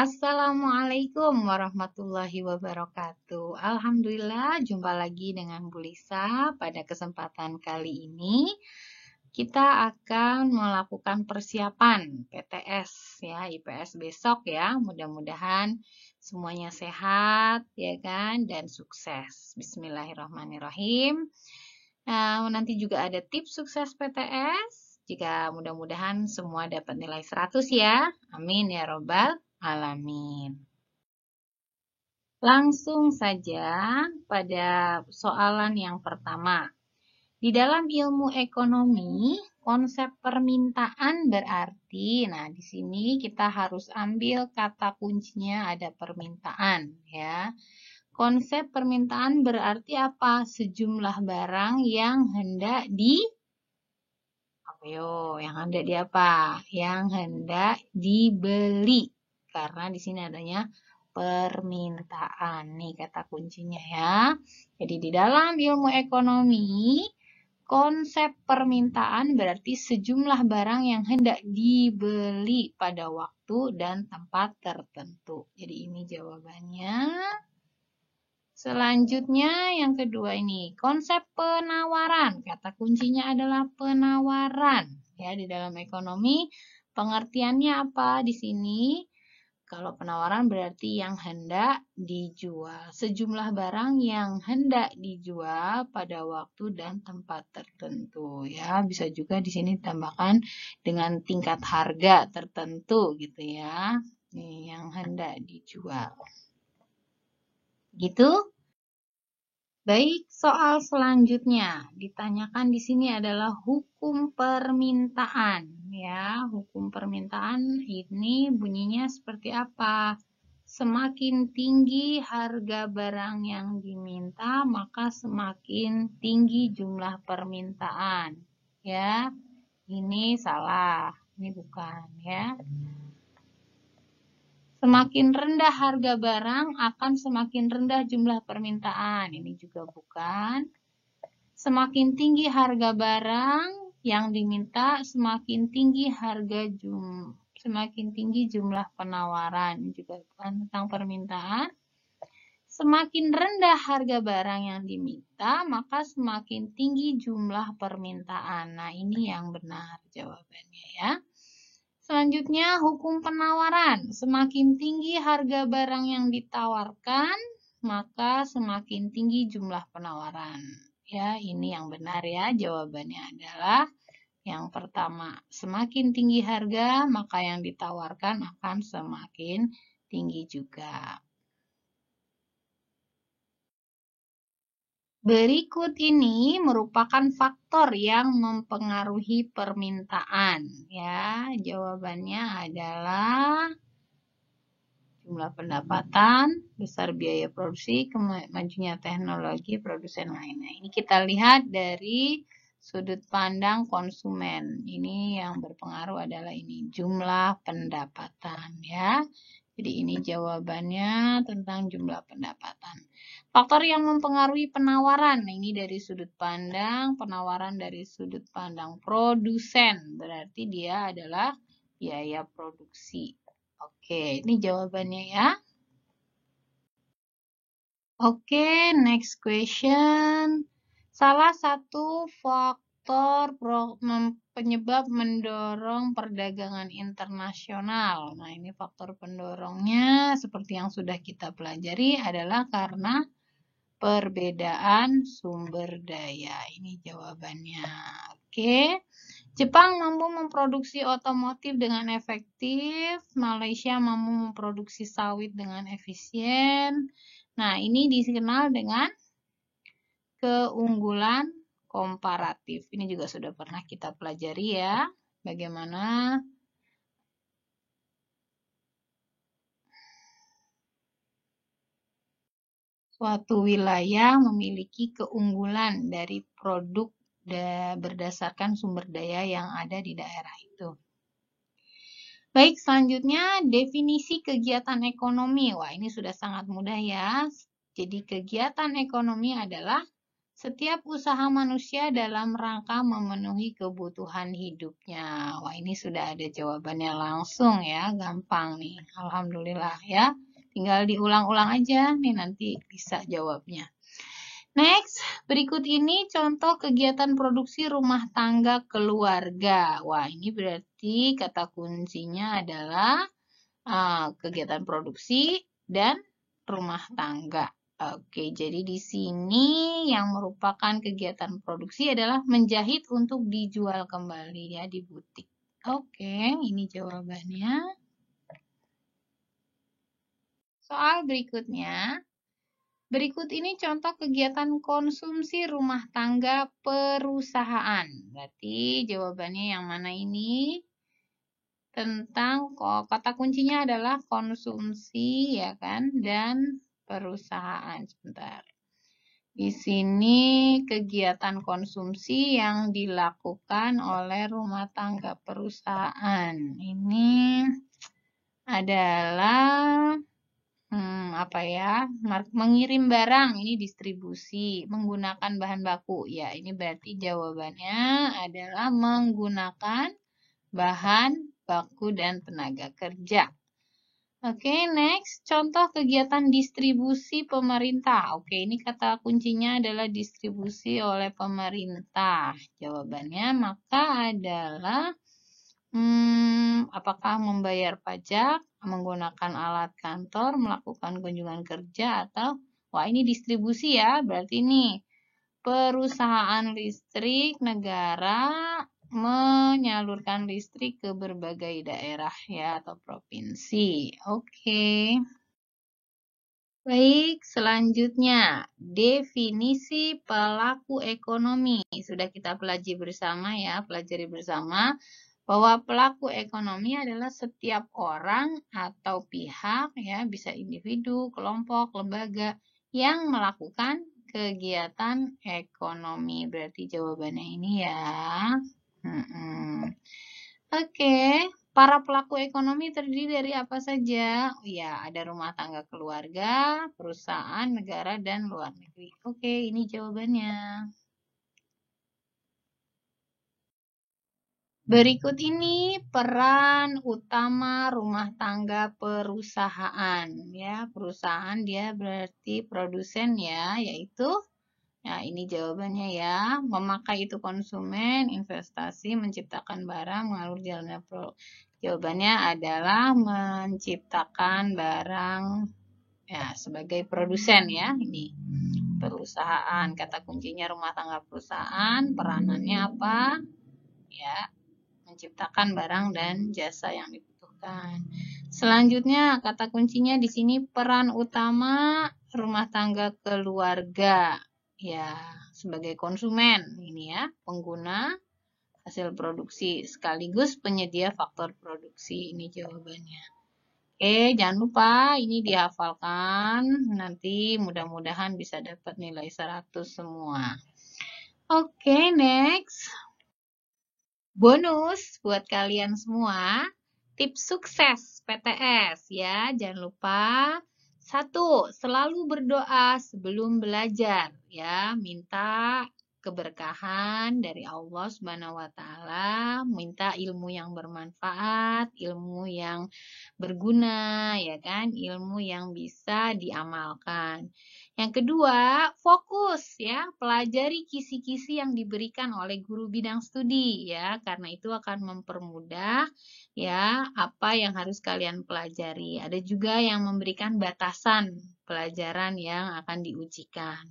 Assalamualaikum warahmatullahi wabarakatuh. Alhamdulillah, jumpa lagi dengan Bu Lisa. Pada kesempatan kali ini, kita akan melakukan persiapan PTS ya, IPS besok ya. Mudah-mudahan semuanya sehat ya kan dan sukses. Bismillahirrahmanirrahim. Nanti juga ada tips sukses PTS. Jika mudah-mudahan semua dapat nilai 100 ya. Amin ya robbal alamin. Langsung saja pada soalan yang pertama. Di dalam ilmu ekonomi, konsep permintaan berarti, nah di sini kita harus ambil kata kuncinya ada permintaan ya. Konsep permintaan berarti apa? Sejumlah barang yang hendak yang hendak di apa? Yang hendak dibeli. Karena di sini adanya permintaan. Nih kata kuncinya ya. Jadi di dalam ilmu ekonomi, konsep permintaan berarti sejumlah barang yang hendak dibeli pada waktu dan tempat tertentu. Jadi ini jawabannya. Selanjutnya yang kedua ini, konsep penawaran. Kata kuncinya adalah penawaran. Ya, di dalam ekonomi pengertiannya apa di sini? Kalau penawaran berarti yang hendak dijual. Sejumlah barang yang hendak dijual pada waktu dan tempat tertentu. Ya, bisa juga di sini ditambahkan dengan tingkat harga tertentu gitu ya. Nih, yang hendak dijual. Gitu. Baik, soal selanjutnya ditanyakan di sini adalah hukum permintaan. Ya, hukum permintaan ini bunyinya seperti apa? Semakin tinggi harga barang yang diminta, maka semakin tinggi jumlah permintaan. Ya, ini salah, ini bukan ya. Semakin rendah harga barang akan semakin rendah jumlah permintaan. Ini juga bukan. Semakin tinggi harga barang yang diminta, semakin tinggi jumlah penawaran. Ini juga bukan tentang permintaan. Semakin rendah harga barang yang diminta, maka semakin tinggi jumlah permintaan. Nah, ini yang benar jawabannya ya. Selanjutnya, hukum penawaran. Semakin tinggi harga barang yang ditawarkan, maka semakin tinggi jumlah penawaran. Ya, ini yang benar ya. Jawabannya adalah yang pertama. Semakin tinggi harga, maka yang ditawarkan akan semakin tinggi juga. Berikut ini merupakan faktor yang mempengaruhi permintaan. Ya, jawabannya adalah jumlah pendapatan, besar biaya produksi, kemajunya teknologi, produsen lainnya. Ini kita lihat dari sudut pandang konsumen. Ini yang berpengaruh adalah ini jumlah pendapatan ya. Jadi ini jawabannya tentang jumlah pendapatan. Faktor yang mempengaruhi penawaran. Nah, ini dari sudut pandang penawaran dari sudut pandang produsen. Berarti dia adalah biaya produksi. Oke, ini jawabannya ya. Oke, next question. Salah satu faktor penyebab mendorong perdagangan internasional. Nah, ini faktor pendorongnya seperti yang sudah kita pelajari adalah karena perbedaan sumber daya. Ini jawabannya. Oke. Jepang mampu memproduksi otomotif dengan efektif, Malaysia mampu memproduksi sawit dengan efisien. Nah, ini dikenal dengan keunggulan komparatif. Ini juga sudah pernah kita pelajari ya, bagaimana suatu wilayah memiliki keunggulan dari produk berdasarkan sumber daya yang ada di daerah itu. Baik, selanjutnya definisi kegiatan ekonomi. Wah, ini sudah sangat mudah ya. Jadi kegiatan ekonomi adalah Setiap usaha manusia dalam rangka memenuhi kebutuhan hidupnya. Wah, ini sudah ada jawabannya langsung ya, gampang nih. Alhamdulillah ya. Tinggal diulang-ulang aja nih nanti bisa jawabnya. Next, berikut ini contoh kegiatan produksi rumah tangga keluarga. Wah, ini berarti kata kuncinya adalah kegiatan produksi dan rumah tangga. Oke, jadi di sini yang merupakan kegiatan produksi adalah menjahit untuk dijual kembali ya di butik. Oke, ini jawabannya. Soal berikutnya. Berikut ini contoh kegiatan konsumsi rumah tangga perusahaan. Berarti jawabannya yang mana ini? Tentang kata kuncinya adalah konsumsi ya kan dan perusahaan. Sebentar. Di sini kegiatan konsumsi yang dilakukan oleh rumah tangga perusahaan. Ini adalah apa ya? Mengirim barang, ini distribusi, menggunakan bahan baku. Ya, ini berarti jawabannya adalah menggunakan bahan baku dan tenaga kerja. Oke, next. Contoh kegiatan distribusi pemerintah. Oke, ini kata kuncinya adalah distribusi oleh pemerintah. Jawabannya maka adalah apakah membayar pajak, menggunakan alat kantor, melakukan kunjungan kerja, atau wah ini distribusi ya, berarti ini perusahaan listrik negara menyalurkan listrik ke berbagai daerah ya atau provinsi. Oke. Baik, selanjutnya definisi pelaku ekonomi. Sudah kita pelajari bersama bahwa pelaku ekonomi adalah setiap orang atau pihak ya, bisa individu, kelompok, lembaga yang melakukan kegiatan ekonomi. Berarti jawabannya ini ya. Oke, para pelaku ekonomi terdiri dari apa saja? Ya, ada rumah tangga keluarga, perusahaan, negara, dan luar negeri. Oke, ini jawabannya. Berikut ini peran utama rumah tangga perusahaan. Ya, perusahaan dia berarti produsen ya, yaitu nah, ini jawabannya ya. Memakai itu konsumen, investasi, menciptakan barang, mengalur jalannya jawabannya adalah menciptakan barang ya sebagai produsen ya. Ini perusahaan. Kata kuncinya rumah tangga perusahaan, peranannya apa? Ya, menciptakan barang dan jasa yang dibutuhkan. Selanjutnya, kata kuncinya di sini peran utama rumah tangga keluarga. Ya, sebagai konsumen ini ya, pengguna hasil produksi sekaligus penyedia faktor produksi. Ini jawabannya. Oke, jangan lupa ini dihafalkan. Nanti mudah-mudahan bisa dapat nilai 100 semua. Oke, next. Bonus buat kalian semua, tips sukses PTS ya. Jangan lupa 1, selalu berdoa sebelum belajar ya. Minta keberkahan dari Allah Subhanahu wa taala, minta ilmu yang bermanfaat, ilmu yang berguna ya kan, ilmu yang bisa diamalkan. Yang kedua, fokus ya, pelajari kisi-kisi yang diberikan oleh guru bidang studi ya, karena itu akan mempermudah ya apa yang harus kalian pelajari. Ada juga yang memberikan batasan pelajaran yang akan diujikan.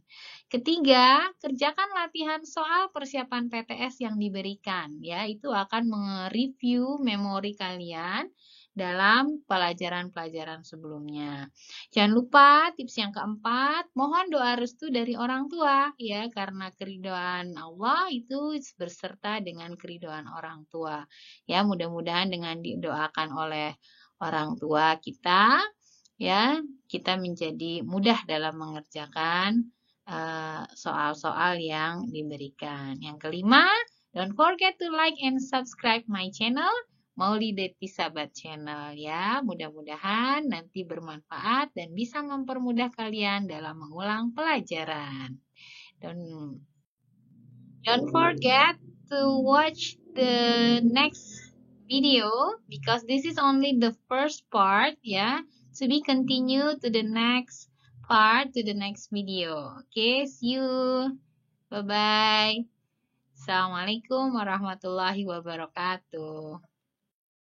Ketiga, kerjakan latihan soal persiapan PTS yang diberikan ya, itu akan mereview memori kalian dalam pelajaran-pelajaran sebelumnya. Jangan lupa tips yang keempat, mohon doa restu dari orang tua ya, karena keridhaan Allah itu berserta dengan keridhaan orang tua. Ya, mudah-mudahan dengan didoakan oleh orang tua kita ya, kita menjadi mudah dalam mengerjakan soal-soal yang diberikan. Yang kelima, don't forget to like and subscribe my channel, Maulidati Sahabat Channel ya. Mudah-mudahan nanti bermanfaat dan bisa mempermudah kalian dalam mengulang pelajaran. Don't forget to watch the next video because this is only the first part, ya. To be continued to the next part, to the next video. Okay, see you. Bye-bye. Assalamualaikum warahmatullahi wabarakatuh.